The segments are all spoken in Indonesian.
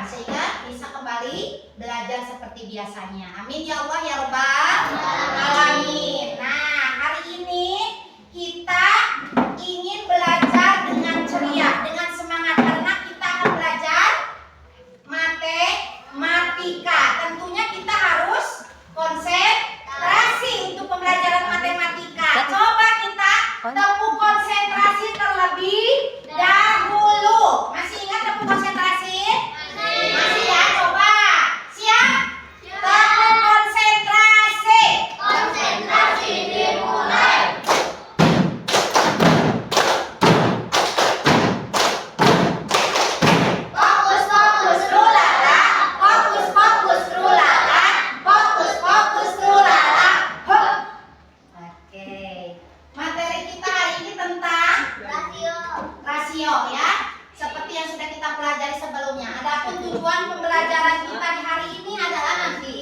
pelan-pelan sehingga bisa kembali belajar seperti biasanya. Amin ya Allah ya Rabbal Alamin. Nah, hari ini kita ingin belajar dengan ceria, dengan semangat karena kita akan belajar matematika. Tentunya kita harus konsentrasi untuk pembelajaran matematika. Coba kita tepuk konsentrasi terlebih dahulu. Masih ingat tepuk konsentrasi? Masih ya? Coba. Siap? Tepuk konsentrasi. Konsentrasi dimulai. Fokus, fokus, rulala. Fokus, fokus, rulala. Fokus, fokus, rulala. Hup. Oke. Materi kita hari ini tentang rasio ya. Seperti yang sudah kita pelajari sebelumnya. Adapun tujuan pembelajaran kita di hari ini adalah nanti,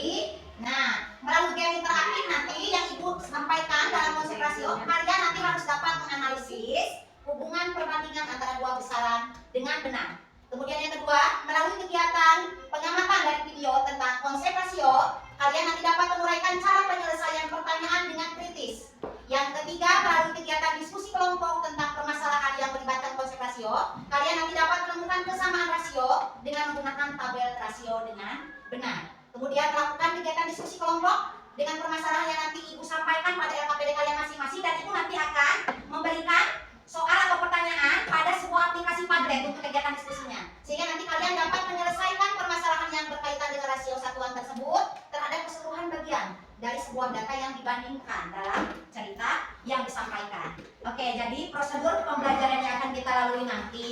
melalui game interaktif nanti yang Ibu sampaikan dalam konsep rasio, kalian nanti harus dapat menganalisis hubungan perbandingan antara dua besaran dengan benar. Kemudian yang kedua, melalui kegiatan pengamatan dari video tentang konsep rasio, kalian nanti dapat menguraikan cara penyelesaian pertanyaan dengan kritis. Yang ketiga, melalui kegiatan diskusi kelompok tentang permasalahan yang melibatkan konsep rasio, kalian nanti dapat menemukan kesamaan rasio dengan menggunakan tabel rasio dengan benar. Kemudian melakukan kegiatan diskusi kelompok dengan permasalahan yang nanti Ibu sampaikan pada LKPD kalian masing-masing, dan Ibu nanti akan memberikan soal atau pertanyaan pada sebuah aplikasi Padlet untuk kegiatan diskusinya. Sehingga nanti kalian dapat menyelesaikan permasalahan yang berkaitan dengan rasio satuan tersebut terhadap keseluruhan bagian dari sebuah data yang dibandingkan dalam cerita yang disampaikan. Oke, jadi prosedur pembelajaran yang akan kita lalui nanti,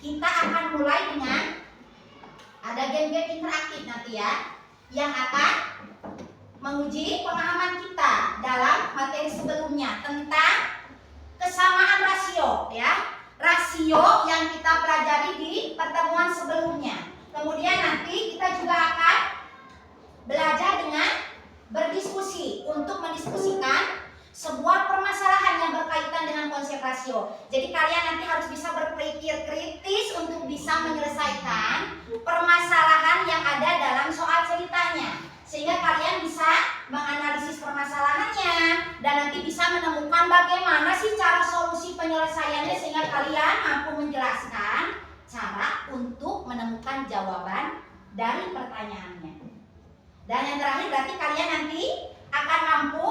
kita akan mulai dengan ada game-game interaktif nanti ya, yang akan menguji pemahaman kita dalam materi sebelumnya tentang kesamaan rasio ya. Rasio yang kita pelajari di pertemuan sebelumnya. Kemudian nanti kita juga akan belajar dengan berdiskusi untuk mendiskusikan sebuah permasalahan yang berkaitan dengan konsep rasio. Jadi kalian nanti harus bisa berpikir kritis untuk bisa menyelesaikan permasalahan yang ada dalam soal ceritanya, sehingga kalian bisa menganalisis permasalahannya dan nanti bisa menemukan bagaimana sih cara solusi penyelesaiannya, sehingga kalian mampu menjelaskan cara untuk menemukan jawaban dari pertanyaannya. Dan yang terakhir berarti kalian nanti akan mampu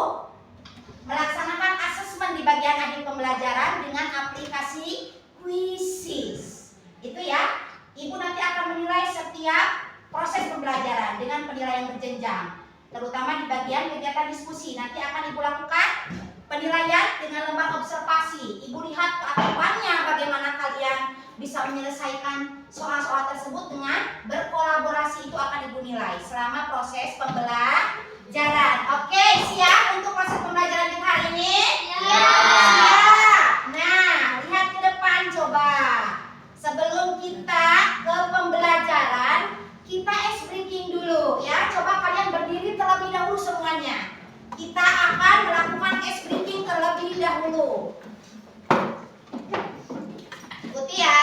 melaksanakan asesmen di bagian akhir pembelajaran dengan aplikasi Quizzes. Itu ya. Ibu nanti akan menilai setiap proses pembelajaran dengan penilaian berjenjang. Terutama di bagian kegiatan diskusi. Nanti akan Ibu lakukan penilaian dengan lembar observasi. Ibu lihat keaktifannya bagaimana kalian bisa menyelesaikan soal-soal tersebut dengan berkolaborasi. Itu akan Ibu nilai selama proses pembelajaran. Oke, siap untuk proses pembelajaran kita hari ini? Siap. Nah, lihat ke depan coba. Sebelum kita ke pembelajaran, kita ice breaking dulu ya. Coba kalian berdiri terlebih dahulu semuanya. Kita akan melakukan ice breaking terlebih dahulu. Ikuti ya.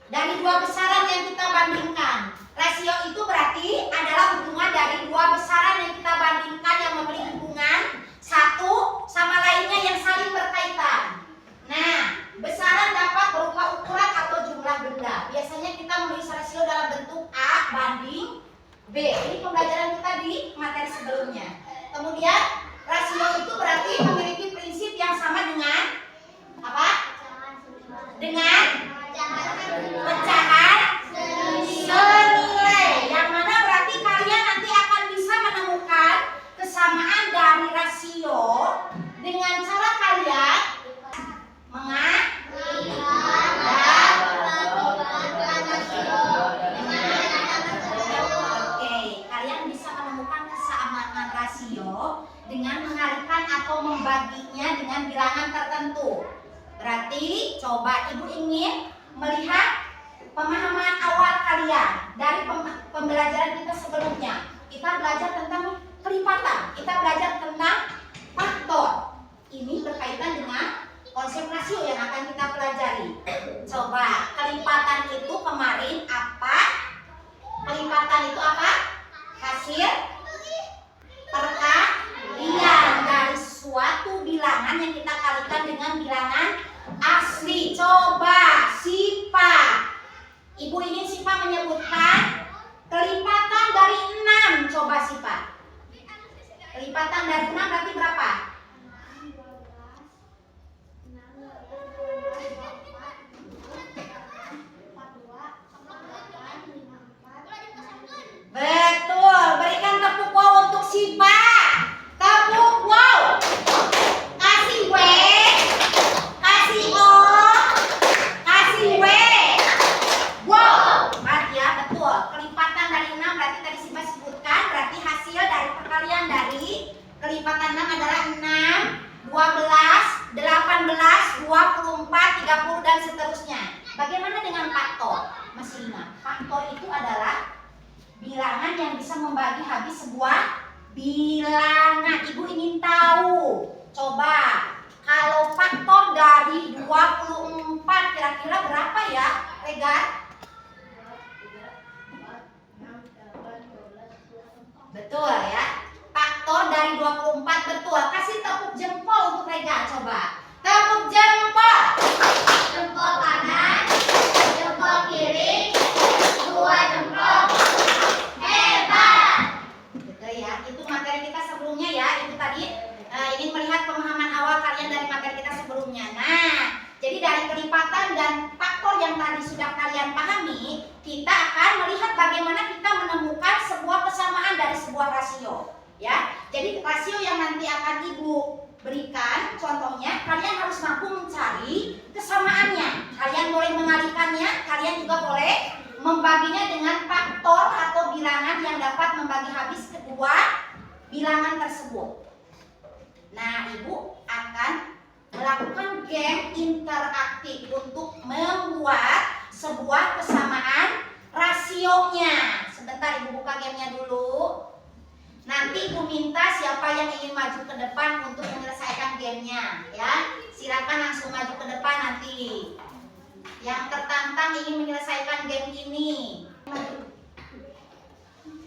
Dari dua besaran yang kita bandingkan. Rasio itu berarti adalah hubungan dari dua besaran yang kita bandingkan yang memiliki hubungan satu sama lainnya yang saling berkaitan. Nah, besaran dapat berupa ukuran atau jumlah benda. Biasanya kita menulis rasio dalam bentuk A banding B. Ini pembelajaran kita di materi sebelumnya. Kemudian rasio itu berarti atau membaginya dengan bilangan tertentu. Berarti coba Ibu ingin melihat pemahaman awal kalian dari pembelajaran kita sebelumnya. Kita belajar tentang kelipatan, kita belajar tentang faktor. Ini berkaitan dengan konsep rasio yang akan kita pelajari. Coba, kelipatan itu kemarin apa? Kelipatan itu apa? Hasil perkalian dari suatu bilangan yang kita kalikan dengan bilangan asli. Coba, Sipa. Ibu ingin Sipa menyebutkan kelipatan dari 6. Coba Sipa. Kelipatan dari 6 berarti berapa? Betul, berikan tepuk wow untuk Sipa. Tepuk wow. Kasih W, kasih O, kasih W. Wow. Berarti ya, betul. Kelipatan dari 6 berarti tadi Sipa sebutkan, berarti hasil dari perkalian dari kelipatan 6 adalah 6, 12, 18, 24, 30 dan seterusnya. Bagaimana dengan faktor? Masih ingat, faktor itu adalah bilangan yang bisa membagi habis sebuah bilangan. Ibu ingin tahu, coba kalau faktor dari 24 kira-kira berapa ya, Regar? Betul ya, faktor dari 24 betul. Kasih tepuk jempol untuk Regar, coba. Tepuk jempol. Jempol kanan, jempol kiri, 2 jempol. Ya, itu materi kita sebelumnya ya. Itu tadi ingin melihat pemahaman awal kalian dari materi kita sebelumnya. Nah, jadi dari kelipatan dan faktor yang tadi sudah kalian pahami, kita akan melihat bagaimana kita menemukan sebuah kesamaan dari sebuah rasio. Ya, jadi rasio yang nanti akan Ibu berikan, contohnya kalian harus mampu mencari kesamaannya. Kalian boleh mengalihkannya, kalian juga boleh membaginya dengan faktor atau bilangan yang dapat membagi habis kedua bilangan tersebut. Nah, Ibu akan melakukan game interaktif untuk membuat sebuah kesamaan rasionya. Sebentar Ibu buka gamenya dulu. Nanti Ibu minta siapa yang ingin maju ke depan untuk menyelesaikan gamenya, ya. Silakan langsung maju ke depan nanti. Yang tertantang ingin menyelesaikan game ini.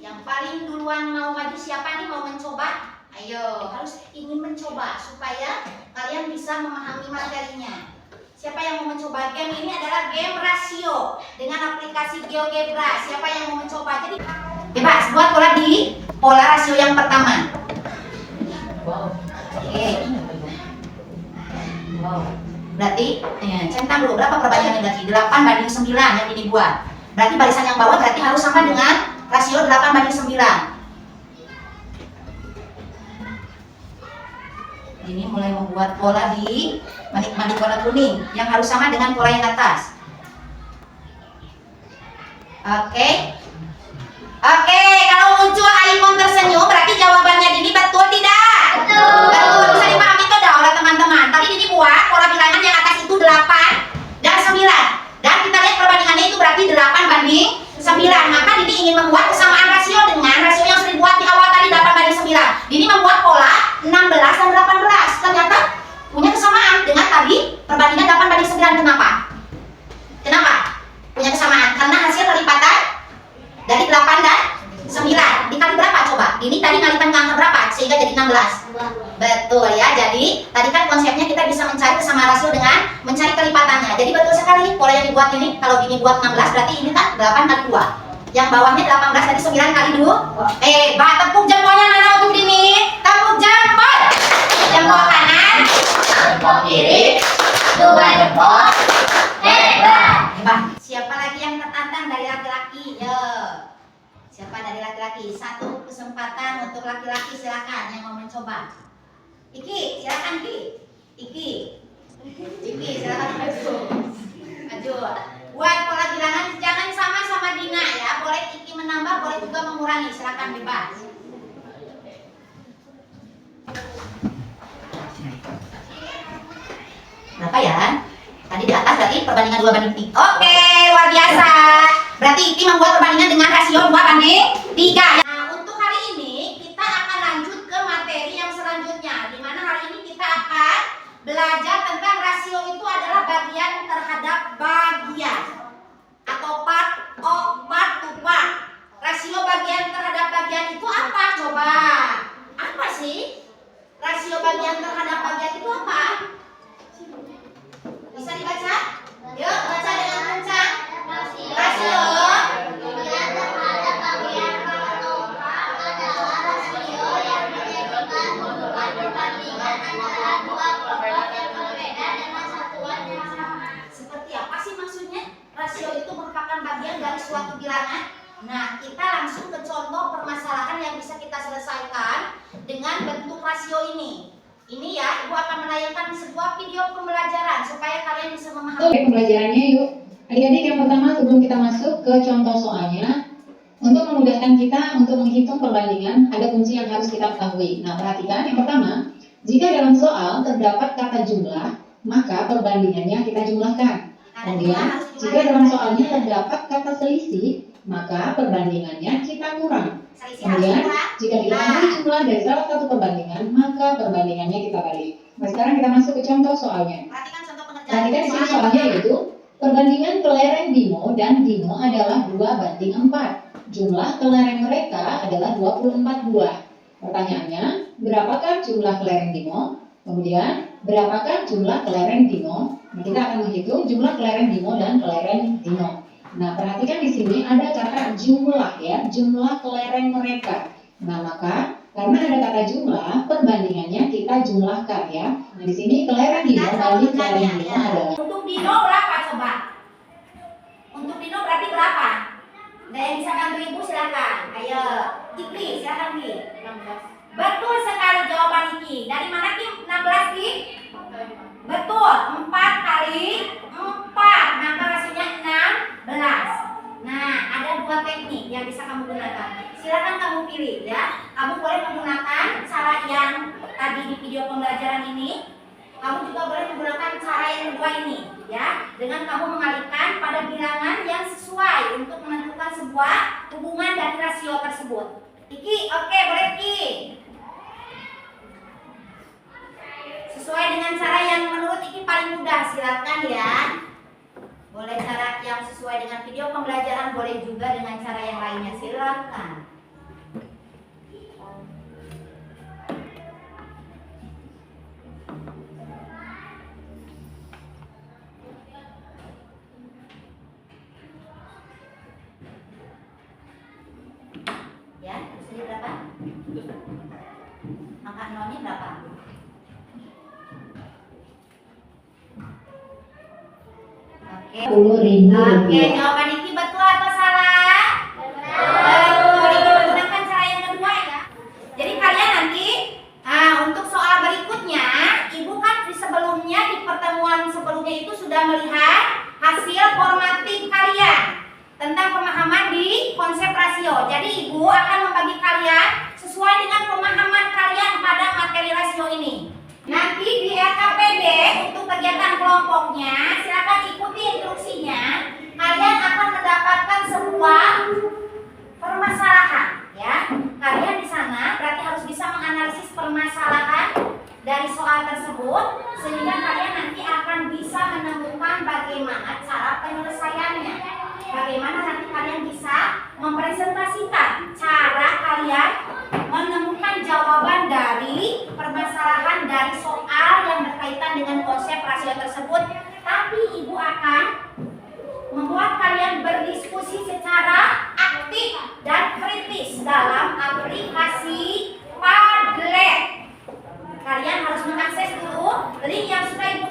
Yang paling duluan mau maju siapa nih, mau mencoba? Ayo, harus ingin mencoba supaya kalian bisa memahami materinya. Siapa yang mau mencoba? Game ini adalah game rasio dengan aplikasi GeoGebra. Siapa yang mau mencoba? Jadi bebas, buat pola di pola rasio yang pertama. Oke. Wow. Berarti centang dulu berapa perbandingannya berarti? 8:9 yang ini buat. Berarti barisan yang bawah berarti harus sama dengan rasio 8:9. Ini mulai membuat pola di manik-manik warna kuning yang harus sama dengan pola yang atas. Oke. Oke, kalau muncul icon tersenyum berarti jawabannya Dini betul tidak? Betul. Betul, bisa dipahami itu dah oleh teman-teman. Tadi Dini buat pola bilangan yang atas itu 8 dan 9. Dan kita lihat perbandingannya itu berarti 8:9. Maka Dini ingin membuat kesamaan rasio dengan rasio yang sudah dibuat di awal tadi 8:9. Dini membuat pola 16 dan 18. Ternyata punya kesamaan dengan tadi perbandingan 8:9. Kenapa? Kenapa? Punya kesamaan karena hasil kelipatan dari 8 dan 9 dikali berapa coba? Ini tadi kalikan ke angka berapa? Sehingga jadi 16. Betul ya, jadi tadi kan konsepnya kita bisa mencari kesamaan rasio dengan mencari kelipatannya. Jadi betul sekali pola yang dibuat ini. Kalau ini buat 16 berarti ini kan 8 kali 2. Yang bawahnya 18 tadi 9 kali 2. Tepuk jempolnya mana untuk Dini? Tepuk jempol. Jempol kanan, jempol kiri, 2 jempol. Hebat. Siapa lagi yang tertantang dari laki-laki? Yo. Siapa dari laki-laki? Satu kesempatan untuk laki-laki, silakan yang mau mencoba. Iki, silakan Iki, silakan maju. Buat pola bilangan jangan sama Dina ya. Boleh Iki menambah, boleh juga mengurangi. Silakan bebas. ya. Tadi di atas berarti perbandingan 2:3. Oke, luar biasa. Berarti Iki membuat perbandingan dengan rasio 2:3. Nah, untuk hari ini kita akan lanjut ke materi yang selanjutnya, di mana hari ini kita akan belajar tentang rasio itu adalah bagian terhadap bagian atau part to part. Rasio bagian terhadap bagian itu apa? Coba. Apa sih? Rasio bagian terhadap bagian itu apa? Bisa dibaca? Yuk, baca dengan kencang. Rasio bagian terhadap bagian atau part adalah rasio yang menjadikan hubungan perbandingan antara dua kelompok yang berbeda dengan satuan yang sama. Seperti apa sih maksudnya? Rasio itu merupakan bagian dari suatu bilangan. Nah, kita langsung ke contoh permasalahan yang bisa kita selesaikan dengan bentuk rasio ini. Ini ya, Ibu akan menayangkan sebuah video pembelajaran supaya kalian bisa memahami. Oke, pembelajarannya yuk. Adik-adik, yang pertama sebelum kita masuk ke contoh soalnya, untuk memudahkan kita untuk menghitung perbandingan, ada kunci yang harus kita ketahui. Nah, perhatikan yang pertama, jika dalam soal terdapat kata jumlah, maka perbandingannya kita jumlahkan. Kemudian, jika dalam soalnya terdapat kata selisih, maka perbandingannya kita kurang. Kemudian, jika diketahui jumlah dari salah satu perbandingan, maka perbandingannya kita balik. Nah, sekarang kita masuk ke contoh soalnya. Perhatikan di sini soalnya yaitu perbandingan kelereng Bimo dan Dino adalah 2:4. Jumlah kelereng mereka adalah 24 buah. Pertanyaannya, berapakah jumlah kelereng Bimo? Kemudian, berapakah jumlah kelereng Dino? Nah, kita akan menghitung jumlah kelereng Bimo dan kelereng Dino. Nah, perhatikan di sini ada kata jumlah ya, jumlah kelereng mereka. Nah, maka karena ada kata jumlah, perbandingannya kita jumlahkan ya. Nah, di sini kelereng Dino banding kelereng Dino adalah. Untuk Dino berapa coba? Untuk Dino berarti berapa? Ada yang bisa bantu Ibu silakan. Ayo, Iki silakan Ki. 16. Betul sekali jawaban Iki. Dari mana Ki? 16 Ki? Betul, 4 kali 4, maka hasilnya 16. Nah, ada dua teknik yang bisa kamu gunakan. Silakan kamu pilih ya. Kamu boleh menggunakan cara yang tadi di video pembelajaran ini. Kamu juga boleh menggunakan cara yang kedua ini ya. Dengan kamu mengalihkan pada bilangan yang sesuai untuk menentukan sebuah hubungan dari rasio tersebut. Iki, oke, boleh Iki. Sesuai dengan cara yang menurut Iki paling mudah, silakan ya. Boleh cara yang sesuai dengan video pembelajaran, boleh juga dengan cara yang lainnya, silakan. Ya, hasilnya berapa? Angka nolnya berapa? Oke, 10.000 oke, jawaban Iki betul atau salah? Betul. Iki menggunakan cara yang kedua ya. Jadi kalian nanti untuk soal berikutnya, Ibu kan sebelumnya di pertemuan sebelumnya itu sudah melihat hasil formatif kalian tentang pemahaman di konsep rasio. Jadi Ibu akan membagi kalian sesuai dengan pemahaman kalian pada materi rasio ini. Nanti di RKPD untuk kegiatan kelompoknya, silakan ikuti instruksinya. Kalian akan mendapatkan sebuah permasalahan, ya. Kalian di sana berarti harus bisa menganalisis permasalahan dari soal tersebut, sehingga kalian nanti akan bisa menemukan bagaimana cara penyelesaiannya. Bagaimana nanti kalian bisa mempresentasikan cara kalian menemukan jawaban dari permasalahan dari soal yang berkaitan dengan konsep rasio tersebut. Tapi Ibu akan membuat kalian berdiskusi secara aktif dan kritis dalam aplikasi Padlet. Kalian harus mengakses dulu link yang sudah Ibu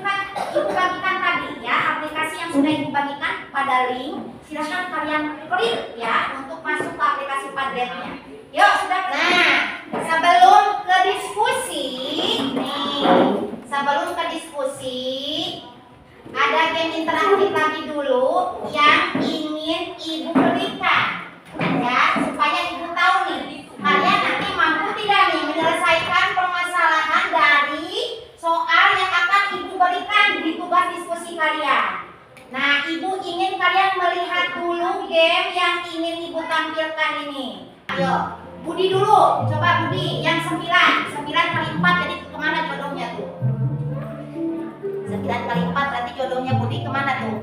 bagikan tadi ya, aplikasi yang sudah Ibu bagikan pada link. Silahkan kalian klik ya untuk masuk ke aplikasi Padletnya. Yuk, sudah. Nah, sebelum ke diskusi, ada game interaktif lagi dulu yang ingin Ibu berikan, ya, supaya Ibu tahu nih, kalian nanti mampu tidak nih menyelesaikan permasalahan dari soal yang akan Ibu berikan di tugas Ibu ingin kalian melihat dulu game yang ingin Ibu tampilkan ini. Ayo, Budi dulu. Coba Budi, yang 9 kali 4 jadi kemana jodohnya tuh? 9 kali 4 berarti jodohnya Budi kemana tuh?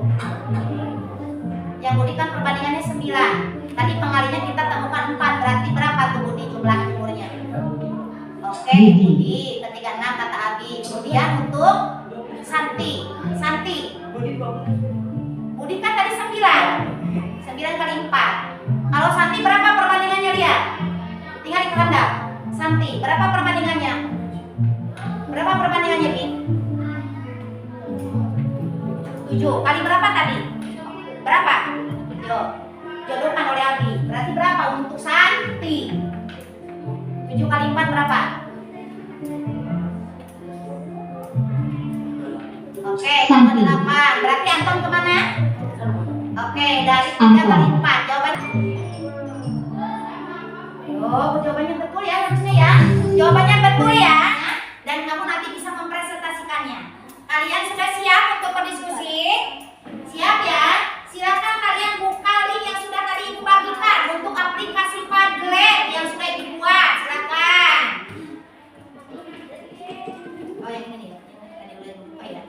Yang Budi kan perbandingannya 9. Tadi pengalinya kita temukan 4. Berarti berapa tuh Budi jumlah umurnya? Oke, Budi ketika 6 kata Abi. Kemudian untuk Santi. Budi kan tadi 9 kali 4. Kalau Santi berapa perbandingannya dia? Tinggal dikehendak. Santi berapa perbandingannya? Berapa perbandingannya Bi? 7 kali berapa tadi? Berapa? Yo, jodohkan oleh Abi. Berarti berapa untuk Santi? 7 kali 4 berapa? Oke, sama 8. Berarti Anton kemana? Oke, dari 3 kali 4. Jawaban. Oh, jawabannya betul ya harusnya ya. Jawabannya betul ya. Dan kamu nanti bisa mempresentasikannya. Kalian sudah siap untuk berdiskusi? Siap ya? Silakan kalian buka link yang sudah tadi Ibu bagikan untuk aplikasi Padlet yang sudah Ibu buat. Silakan. Oh, yang ini nih. Tadi udah buka ya.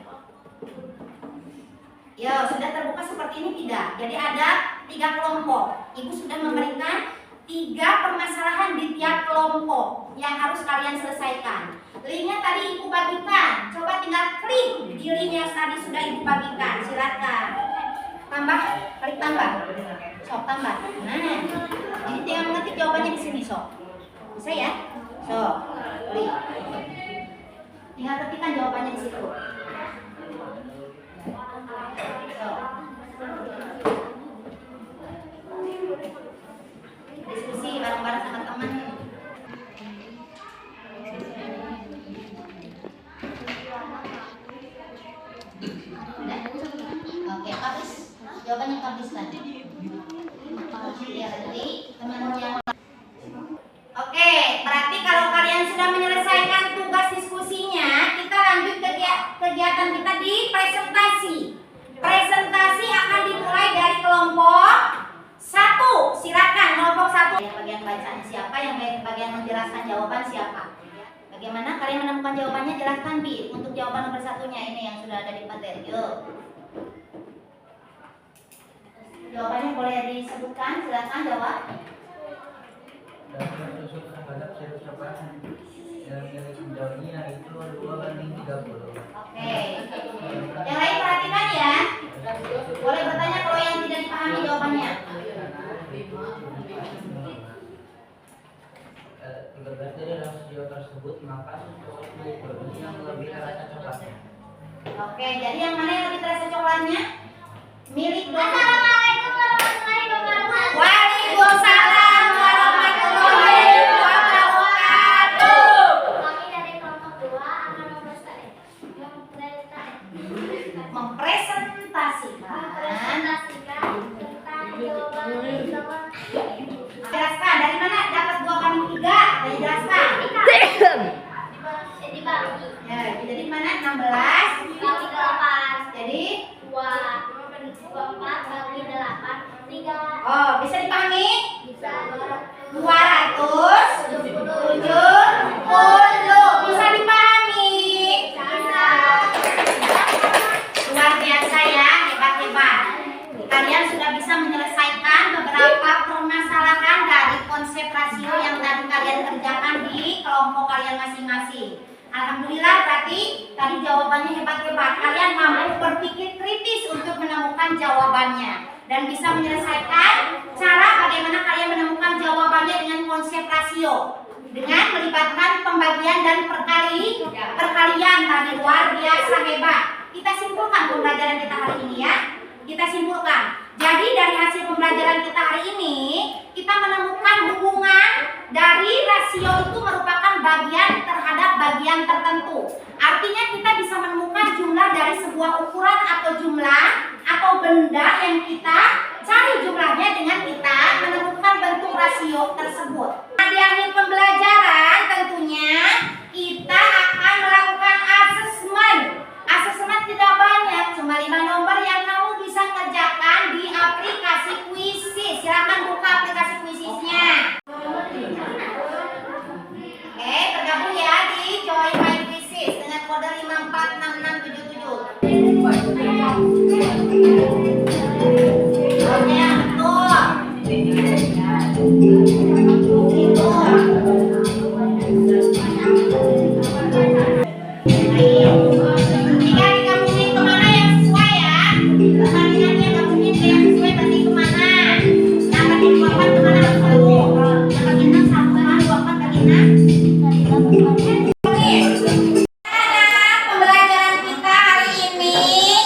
Ya, sudah terbuka seperti ini tidak? Jadi ada 3 kelompok. Ibu sudah memberikan 3 permasalahan di tiap kelompok yang harus kalian selesaikan. Linknya tadi Ibu bagikan. Coba tinggal klik di link yang tadi sudah Ibu bagikan. Silakan. Tambah, klik tambah. Sok tambah. Nah, ini tinggal mengetik jawabannya di sini, sok. Bisa ya? Sok. Klik. Tinggal ketikkan jawabannya di situ. Diskusi bareng-bareng sama teman. Oke, habis. Jawabannya habis tadi. Ya, nanti teman yang. Oke, berarti kalau kalian sudah menyelesaikan tugas diskusinya, kita lanjut kegiatan kita di presentasi. Presentasi akan dimulai dari kelompok 1. Silakan kelompok 1. Yang bagian bacaan siapa, yang bagian menjelaskan jawaban siapa? Bagaimana kalian menemukan jawabannya? Jelaskan Bi. Untuk jawaban nomor 1-nya ini yang sudah ada di materi. Yuk. Jawabannya boleh disebutkan. Silakan jawab. Oke. Yang lain perhatikan ya. Boleh bertanya kalau yang tidak dipahami jawabannya. 13 dari rasio tersebut, maka sesuatu berbunyi yang lebih terasa coklatnya. Oke, jadi yang mana yang lebih terasa coklatnya? Milik dong. Assalamualaikum warahmatullahi wabarakatuh. Waalaikumsalam warahmatullahi wabarakatuh. Kami dari kelompok 2 akan mempresentasikan tentang jawaban. Jelaskan dari mana dapat 2 banding 3? Ayo jelaskan. Dibagi. Ya, jadi mana 16 Bagi 8. jadi 24 bagi 8 3. oh bisa dipahami? Bisa 270 bisa dipahami? Bisa. Luar biasa ya, hebat-hebat. Kalian sudah bisa menyelesaikan beberapa permasalahan dari konsep rasio yang tadi kalian kerjakan di kelompok kalian masing-masing. Alhamdulillah, berarti tadi jawabannya hebat-hebat. Kalian mampu berpikir kritis untuk menemukan jawabannya dan bisa menyelesaikan cara bagaimana kalian menemukan jawabannya dengan konsep rasio, dengan melibatkan pembagian dan perkalian tadi. Luar biasa hebat. Kita simpulkan pembelajaran kita hari ini ya. Kita simpulkan. Jadi dari hasil pembelajaran kita hari ini, kita menemukan hubungan dari rasio itu merupakan bagian terhadap bagian tertentu. Artinya kita bisa menemukan jumlah dari sebuah ukuran atau jumlah atau benda yang kita cari jumlahnya dengan kita menemukan bentuk rasio tersebut. Nah, di akhir pembelajaran tentunya kita akan melakukan asesmen. Asesmen tidak banyak, cuma 5 nomor yang kamu bisa kerjakan kode 546677. Kodenya yang betul. Itu. Ketika digabungin kemana yang sesuai ya. Perbandingannya gabungin ke yang sesuai berarti kemana. Yang bagi 24 kemana harus tahu. Yang bagi 6 sama 24 bagi 6. Pembelajaran kita hari ini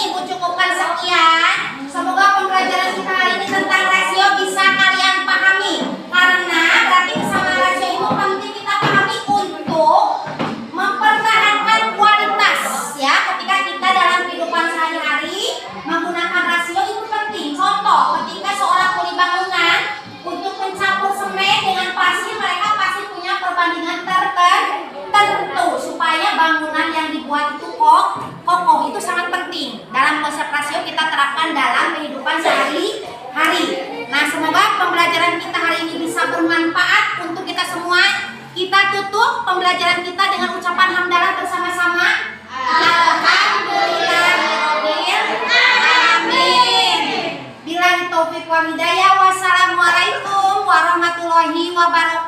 Ibu cukupkan sekian. Semoga pembelajaran kita hari ini tentang rasio bisa kalian pahami. Karena berarti bersama rasio itu penting kita pahami untuk mempertahankan kualitas ya. Ketika kita dalam kehidupan sehari-hari menggunakan rasio itu penting. Contoh, ketika seorang kuli bangunan untuk mencampur semen dengan pasir, mereka pasti punya perbandingan tertentu supaya bangunan yang dibuat itu kokoh. Itu sangat penting. Dalam konsep rasio kita terapkan dalam kehidupan sehari-hari. Nah, semoga pembelajaran kita hari ini bisa bermanfaat untuk kita semua. Kita tutup pembelajaran kita dengan ucapan hamdalah bersama-sama. Alhamdulillahirabbil alamin. Billahi taufiq wal hidayah. Wassalamualaikum warahmatullahi wabarakatuh.